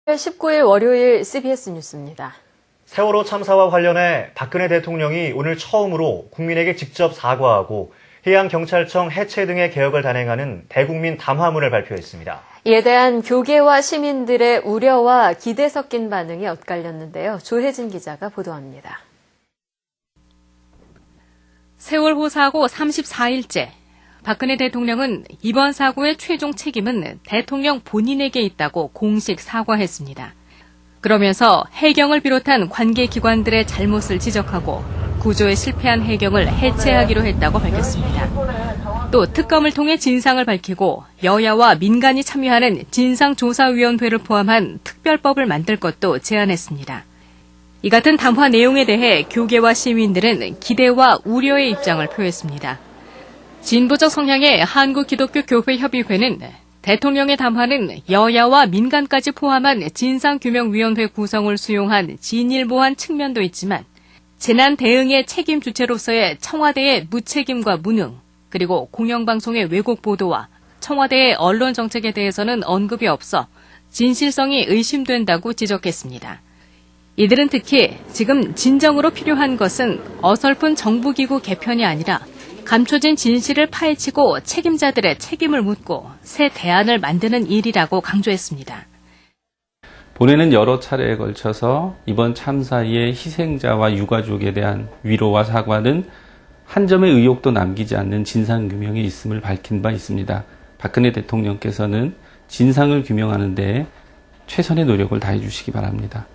19일 월요일 CBS 뉴스입니다. 세월호 참사와 관련해 박근혜 대통령이 오늘 처음으로 국민에게 직접 사과하고 해양경찰청 해체 등의 개혁을 단행하는 대국민 담화문을 발표했습니다. 이에 대한 교계와 시민들의 우려와 기대 섞인 반응이 엇갈렸는데요. 조혜진 기자가 보도합니다. 세월호 사고 34일째. 박근혜 대통령은 이번 사고의 최종 책임은 대통령 본인에게 있다고 공식 사과했습니다. 그러면서 해경을 비롯한 관계기관들의 잘못을 지적하고 구조에 실패한 해경을 해체하기로 했다고 밝혔습니다. 또 특검을 통해 진상을 밝히고 여야와 민간이 참여하는 진상조사위원회를 포함한 특별법을 만들 것도 제안했습니다. 이 같은 담화 내용에 대해 교계와 시민들은 기대와 우려의 입장을 표했습니다. 진보적 성향의 한국기독교교회협의회는 대통령의 담화는 여야와 민간까지 포함한 진상규명위원회 구성을 수용한 진일보한 측면도 있지만 재난 대응의 책임 주체로서의 청와대의 무책임과 무능, 그리고 공영방송의 왜곡 보도와 청와대의 언론 정책에 대해서는 언급이 없어 진실성이 의심된다고 지적했습니다. 이들은 특히 지금 진정으로 필요한 것은 어설픈 정부기구 개편이 아니라 감춰진 진실을 파헤치고 책임자들의 책임을 묻고 새 대안을 만드는 일이라고 강조했습니다. 본회는 여러 차례에 걸쳐서 이번 참사의 희생자와 유가족에 대한 위로와 사과는 한 점의 의혹도 남기지 않는 진상규명이 있음을 밝힌 바 있습니다. 박근혜 대통령께서는 진상을 규명하는 데 최선의 노력을 다해 주시기 바랍니다.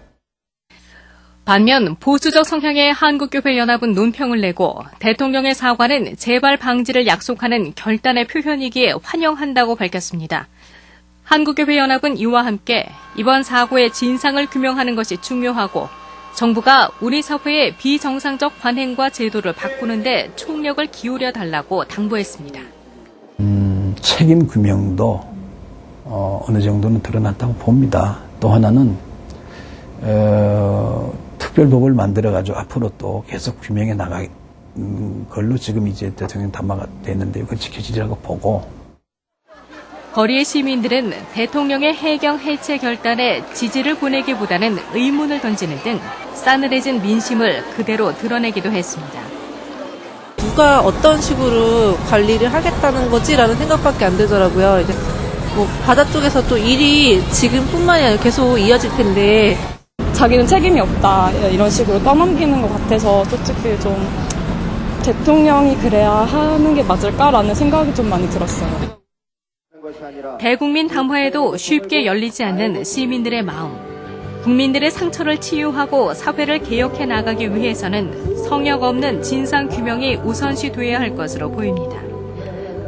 반면 보수적 성향의 한국교회연합은 논평을 내고 대통령의 사과는 재발 방지를 약속하는 결단의 표현이기에 환영한다고 밝혔습니다. 한국교회연합은 이와 함께 이번 사고의 진상을 규명하는 것이 중요하고 정부가 우리 사회의 비정상적 관행과 제도를 바꾸는 데 총력을 기울여 달라고 당부했습니다. 책임 규명도 어느 정도는 드러났다고 봅니다. 또 하나는 특별법을 만들어가지고 앞으로 또 계속 규명해 나갈 걸로 지금 이제 대통령 담화가 됐는데 이건 지켜지리라고 보고. 거리의 시민들은 대통령의 해경 해체 결단에 지지를 보내기보다는 의문을 던지는 등 싸늘해진 민심을 그대로 드러내기도 했습니다. 누가 어떤 식으로 관리를 하겠다는 거지라는 생각밖에 안 들더라고요. 이제 바다 쪽에서 또 일이 지금뿐만이 아니라 계속 이어질 텐데 자기는 책임이 없다 이런 식으로 떠넘기는 것 같아서 솔직히 좀 대통령이 그래야 하는 게 맞을까라는 생각이 좀 많이 들었어요. 대국민 담화에도 쉽게 열리지 않는 시민들의 마음. 국민들의 상처를 치유하고 사회를 개혁해 나가기 위해서는 성역 없는 진상 규명이 우선시 돼야 할 것으로 보입니다.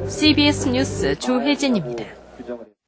CBS 뉴스 조혜진입니다.